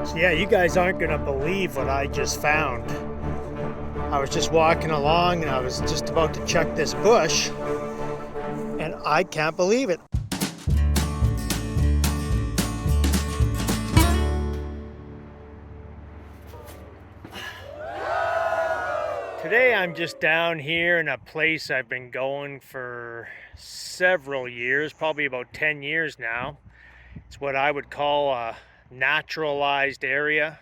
So yeah, you guys aren't gonna believe what I just found. I was just walking along and I was just about to check this bush and I can't believe it. Today I'm just down here in a place I've been going for several years, probably about 10 years now. It's what I would call a naturalized area.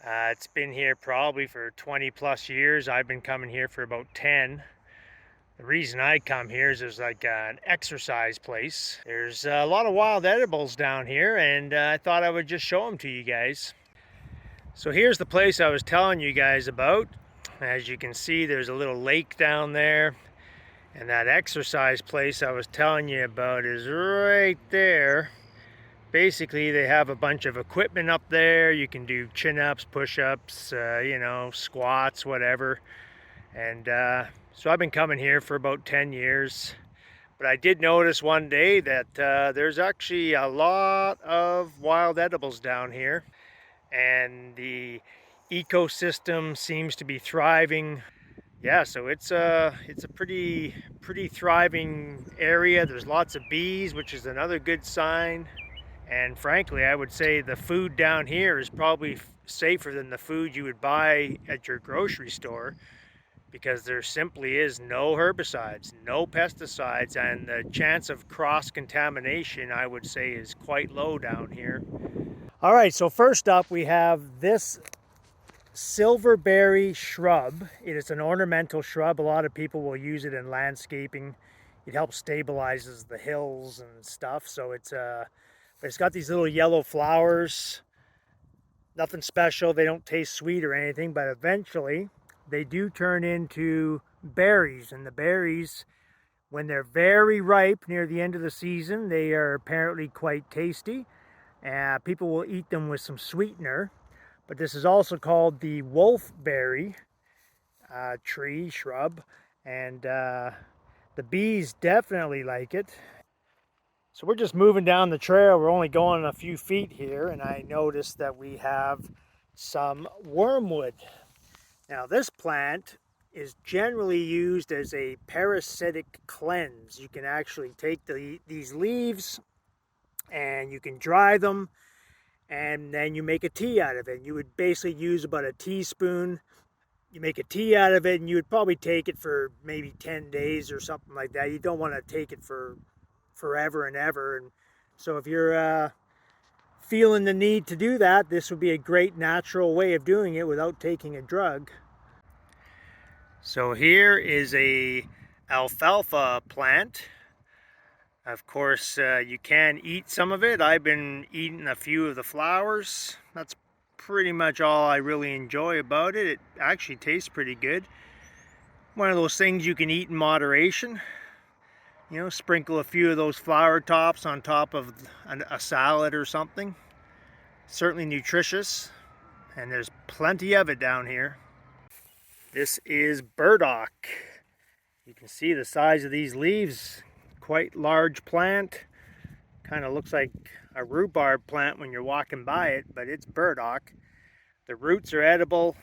It's been here probably for 20 plus years. I've been coming here for about 10. The reason I come here is there's like an exercise place. There's a lot of wild edibles down here, and I thought I would just show them to you guys. So here's the place I was telling you guys about. As you can see, there's a little lake down there, and that exercise place I was telling you about is right there. Basically, they have a bunch of equipment up there. You can do chin-ups, push-ups, squats, whatever. And so I've been coming here for about 10 years. But I did notice one day that there's actually a lot of wild edibles down here. And the ecosystem seems to be thriving. Yeah, so it's a pretty thriving area. There's lots of bees, which is another good sign. And frankly, I would say the food down here is probably safer than the food you would buy at your grocery store, because there simply is no herbicides, no pesticides, and the chance of cross-contamination, I would say, is quite low down here. All right, so first up we have this Silverberry Shrub. It is an ornamental shrub. A lot of people will use it in landscaping. It helps stabilizes the hills and stuff. So it's got these little yellow flowers. Nothing special. They don't taste sweet or anything, but eventually they do turn into berries. And the berries, when they're very ripe near the end of the season, they are apparently quite tasty. People will eat them with some sweetener. But this is also called the wolfberry tree, shrub, and the bees definitely like it. So we're just moving down the trail. We're only going a few feet here, and I noticed that we have some wormwood. Now this plant is generally used as a parasitic cleanse. You can actually take these leaves and you can dry them, and then you make a tea out of it. You would basically use about a teaspoon. You make a tea out of it, and you would probably take it for maybe 10 days or something like that. You don't want to take it for forever and ever. And so if you're feeling the need to do that, this would be a great natural way of doing it without taking a drug. So here is a alfalfa plant. Of course, you can eat some of it. I've been eating a few of the flowers. That's pretty much all I really enjoy about it. It actually tastes pretty good. One of those things you can eat in moderation. You know, sprinkle a few of those flower tops on top of a salad or something. Certainly nutritious, and there's plenty of it down here. This is burdock. You can see the size of these leaves. Quite large plant. Kind of looks like a rhubarb plant when you're walking by it, but it's burdock. The roots are edible.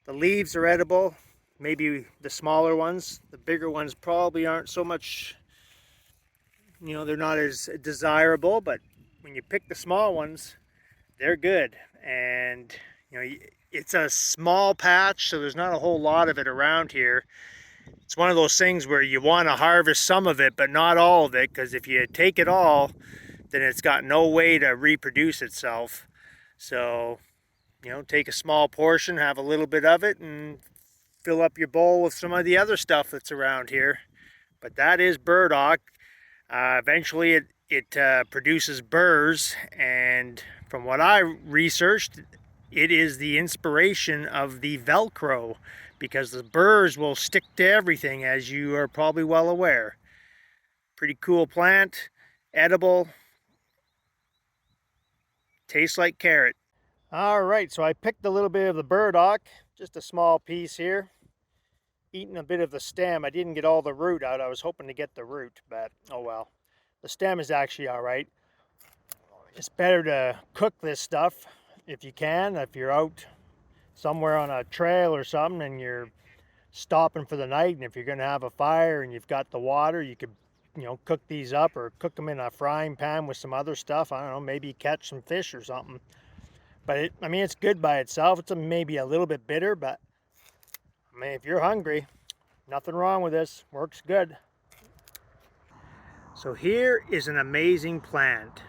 The leaves are edible. Maybe the smaller ones. The bigger ones probably aren't so much, they're not as desirable, but when you pick the small ones, they're good. And, it's a small patch, so there's not a whole lot of it around here. It's one of those things where you want to harvest some of it, but not all of it, because if you take it all, then it's got no way to reproduce itself. So, take a small portion, have a little bit of it, and fill up your bowl with some of the other stuff that's around here. But that is burdock. Eventually it produces burrs, and from what I researched, it is the inspiration of the Velcro, because the burrs will stick to everything, as you are probably well aware. Pretty cool plant, edible, tastes like carrot. All right, so I picked a little bit of the burdock, just a small piece here. Eating a bit of the stem. I didn't get all the root out. I was hoping to get the root, but oh well. The stem is actually all right. It's better to cook this stuff if you can, if you're out somewhere on a trail or something and you're stopping for the night, and if you're going to have a fire and you've got the water, you could, you know, cook these up or cook them in a frying pan with some other stuff. I don't know, maybe catch some fish or something. But I mean, it's good by itself. It's maybe a little bit bitter, but I mean, if you're hungry, nothing wrong with this. Works good. So here is an amazing plant.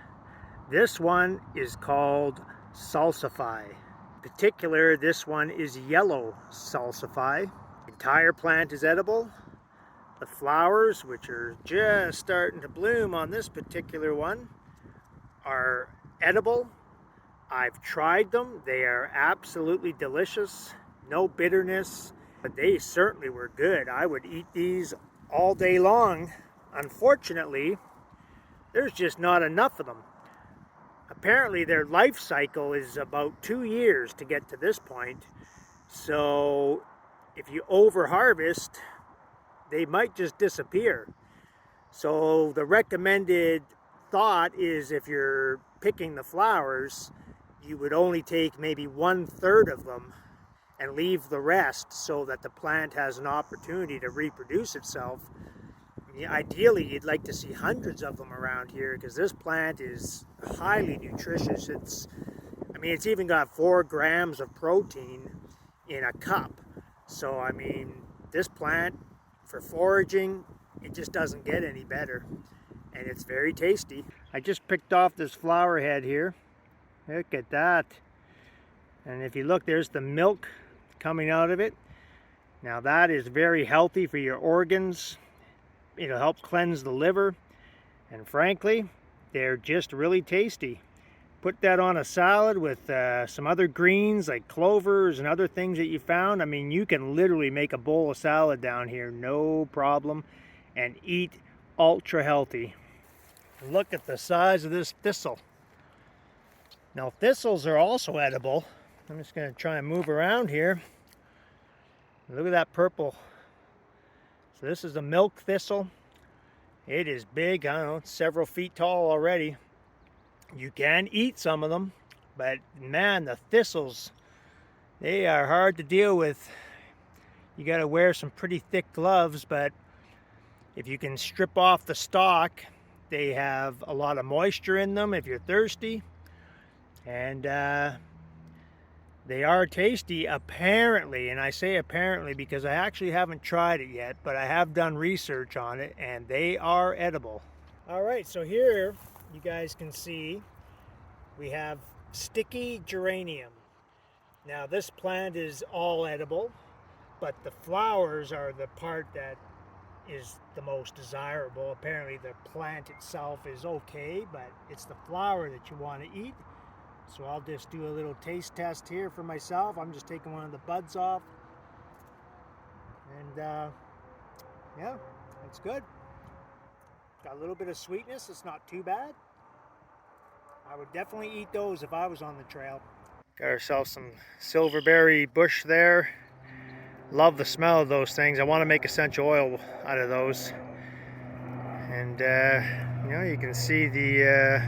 This one is called Salsify. In particular, this one is yellow Salsify. The entire plant is edible. The flowers, which are just starting to bloom on this particular one, are edible. I've tried them. They are absolutely delicious. No bitterness, but they certainly were good. I would eat these all day long. Unfortunately, there's just not enough of them. Apparently their life cycle is about 2 years to get to this point. So if you over harvest, they might just disappear. So the recommended thought is, if you're picking the flowers, you would only take maybe 1/3 of them and leave the rest so that the plant has an opportunity to reproduce itself. Ideally, you'd like to see hundreds of them around here, because this plant is highly nutritious. It's even got 4 grams of protein in a cup. So, I mean, this plant for foraging, it just doesn't get any better. And it's very tasty. I just picked off this flower head here. Look at that. And if you look, there's the milk coming out of it. Now that is very healthy for your organs. It'll help cleanse the liver. And frankly, they're just really tasty. Put that on a salad with some other greens like clovers and other things that you found. I mean, you can literally make a bowl of salad down here, no problem, and eat ultra healthy. Look at the size of this thistle. Now, thistles are also edible. I'm just going to try and move around here. Look at that purple. So this is a milk thistle. It is big, I don't know, several feet tall already. You can eat some of them, but man, the thistles, they are hard to deal with. You got to wear some pretty thick gloves, but if you can strip off the stalk, they have a lot of moisture in them if you're thirsty. And they are tasty, apparently. And I say apparently because I actually haven't tried it yet, but I have done research on it, and they are edible. All right, so here you guys can see we have sticky geranium. Now this plant is all edible, but the flowers are the part that is the most desirable. Apparently the plant itself is okay, but it's the flower that you want to eat. So I'll just do a little taste test here for myself. I'm just taking one of the buds off. And yeah, it's good. Got a little bit of sweetness. It's not too bad. I would definitely eat those if I was on the trail. Got ourselves some silverberry bush there. Love the smell of those things. I want to make essential oil out of those. And you know, you can see the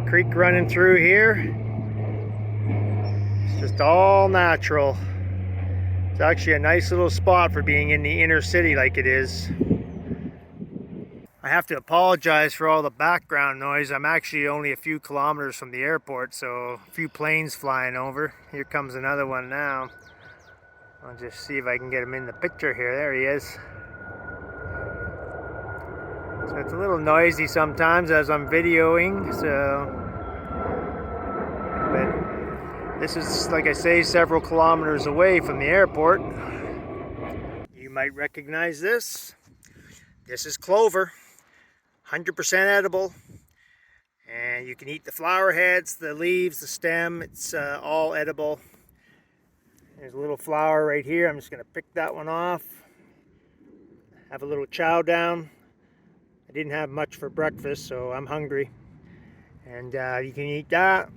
creek running through here. It's just all natural. It's actually a nice little spot for being in the inner city like it is. I have to apologize for all the background noise. I'm actually only a few kilometers from the airport, so a few planes flying over. Here comes another one now. I'll just see if I can get him in the picture here. There he is. So it's a little noisy sometimes as I'm videoing, but this is, like I say, several kilometers away from the airport. You might recognize this. This is clover, 100% edible, and you can eat the flower heads, the leaves, the stem. It's all edible. There's a little flower right here. I'm just going to pick that one off. Have a little chow down. I didn't have much for breakfast, so I'm hungry. And you can eat that.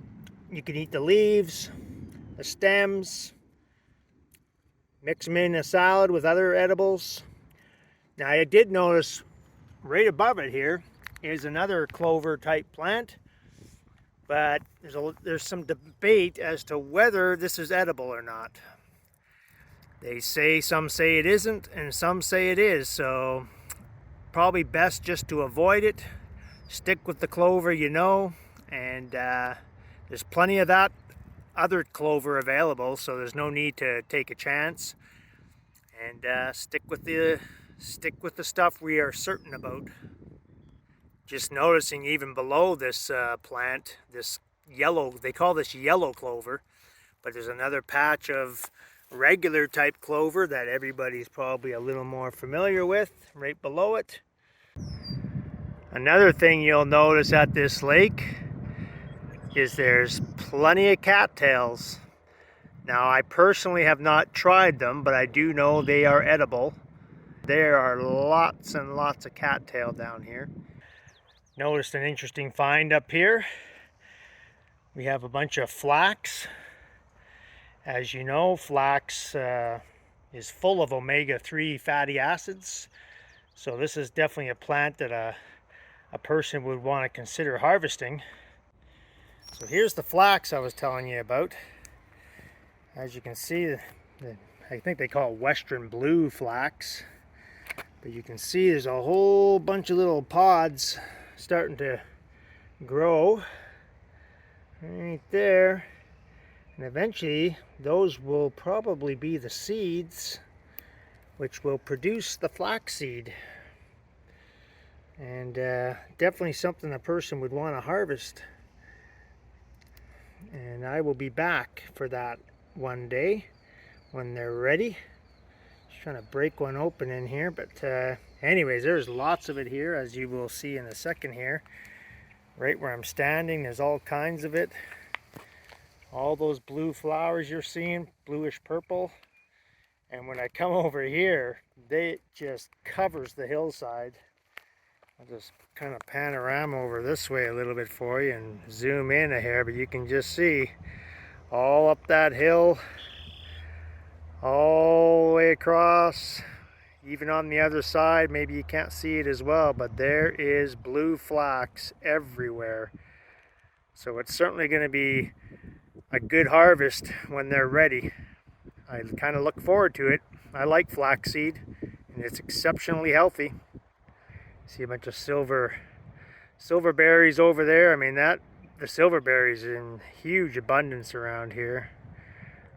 You can eat the leaves, the stems, mix them in a salad with other edibles. Now I did notice right above it here is another clover type plant. But there's some debate as to whether this is edible or not. Some say it isn't, and some say it is, so probably best just to avoid it. Stick with the clover you know, and there's plenty of that other clover available, so there's no need to take a chance. And stick with the stuff we are certain about. Just noticing even below this plant, this yellow, they call this yellow clover, but there's another patch of regular type clover that everybody's probably a little more familiar with right below it. Another thing you'll notice at this lake is there's plenty of cattails. Now, I personally have not tried them, but I do know they are edible. There are lots and lots of cattail down here. Noticed an interesting find up here. We have a bunch of flax. As you know, flax is full of omega-3 fatty acids. So this is definitely a plant that a person would want to consider harvesting. So here's the flax I was telling you about. As you can see, I think they call it Western blue flax. But you can see there's a whole bunch of little pods starting to grow right there. And eventually those will probably be the seeds which will produce the flaxseed. And definitely something a person would want to harvest. And I will be back for that one day when they're ready. Just trying to break one open in here, but anyways, there's lots of it here, as you will see in a second here. Right where I'm standing, there's all kinds of it. All those blue flowers you're seeing, bluish purple. And when I come over here, it just covers the hillside. I'll just kind of panorama over this way a little bit for you and zoom in a hair, but you can just see all up that hill, all the way across, even on the other side. Maybe you can't see it as well, but there is blue flax everywhere. So it's certainly going to be a good harvest when they're ready. I kind of look forward to it. I like flaxseed, and it's exceptionally healthy. See a bunch of silverberries over there. I mean, the silverberries in huge abundance around here.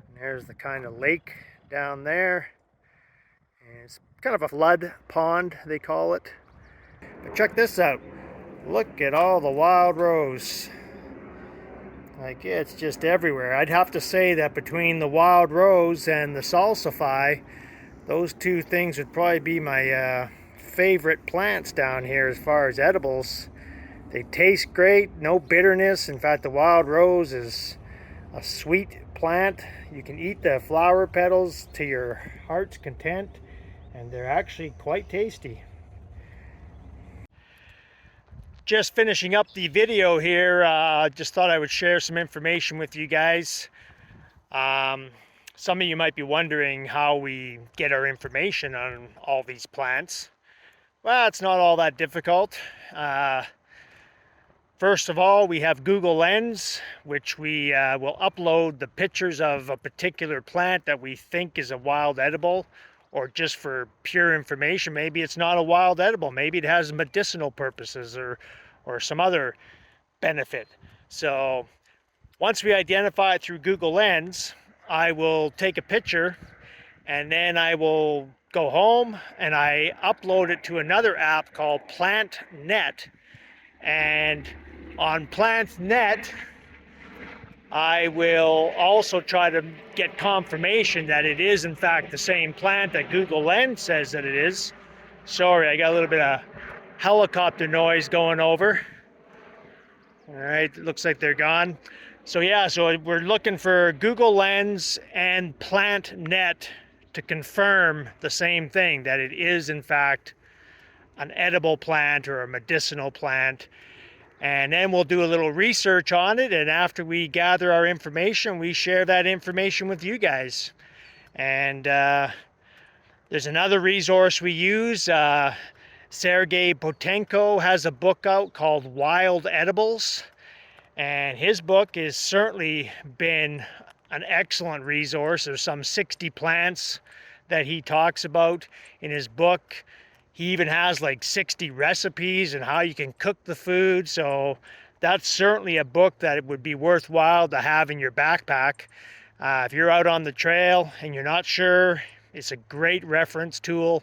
And there's the kind of lake down there. And it's kind of a flood pond, they call it. But check this out. Look at all the wild rose. Like, it's just everywhere. I'd have to say that between the wild rose and the salsify, those two things would probably be my favorite plants down here as far as edibles. They taste great, no bitterness. In fact, the wild rose is a sweet plant. You can eat the flower petals to your heart's content, and they're actually quite tasty. Just finishing up the video here, just thought I would share some information with you guys. Some of you might be wondering how we get our information on all these plants. Well, it's not all that difficult. First of all, we have Google Lens, which we will upload the pictures of a particular plant that we think is a wild edible, or just for pure information. Maybe it's not a wild edible. Maybe it has medicinal purposes or some other benefit. So once we identify it through Google Lens, I will take a picture, and then I will go home and I upload it to another app called PlantNet. And on PlantNet, I will also try to get confirmation that it is in fact the same plant that Google Lens says that it is. Sorry, I got a little bit of helicopter noise going over. All right, looks like they're gone. So yeah, so we're looking for Google Lens and PlantNet to confirm the same thing, that it is in fact an edible plant or a medicinal plant. And then we'll do a little research on it, and after we gather our information, we share that information with you guys. And there's another resource we use. Sergey Potenko has a book out called Wild Edibles, And his book has certainly been an excellent resource. There's some 60 plants that he talks about in his book. He even has like 60 recipes and how you can cook the food. So that's certainly a book that it would be worthwhile to have in your backpack. If you're out on the trail and you're not sure, it's a great reference tool,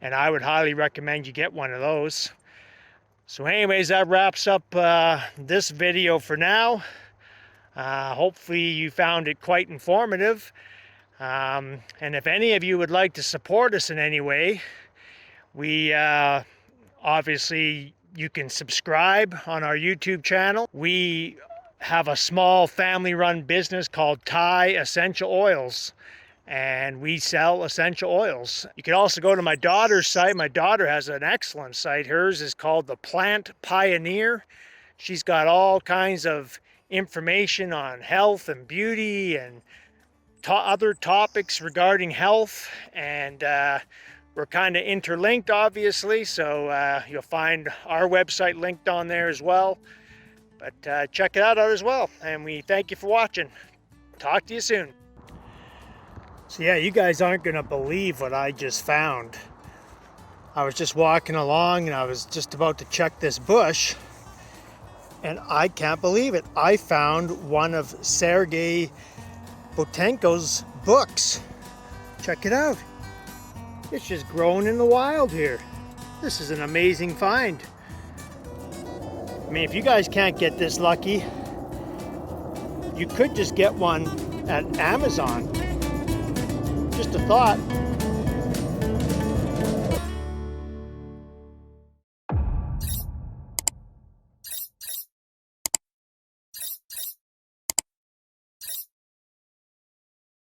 and I would highly recommend you get one of those. So anyways, that wraps up this video for now. Hopefully you found it quite informative. And if any of you would like to support us in any way, we obviously, you can subscribe on our YouTube channel. We have a small family-run business called Thai Essential Oils, and we sell essential oils. You can also go to my daughter's site. My daughter has an excellent site. Hers is called the Plant Pioneer. She's got all kinds of information on health and beauty and other topics regarding health, and we're kind of interlinked, obviously, so you'll find our website linked on there as well. But check it out as well, and we thank you for watching. Talk to you soon. So yeah, you guys aren't gonna believe what I just found. I was just walking along and I was just about to check this bush, and I can't believe it. I found one of Sergei Botenko's books. Check it out. It's just growing in the wild here. This is an amazing find. I mean, if you guys can't get this lucky, you could just get one at Amazon. Just a thought.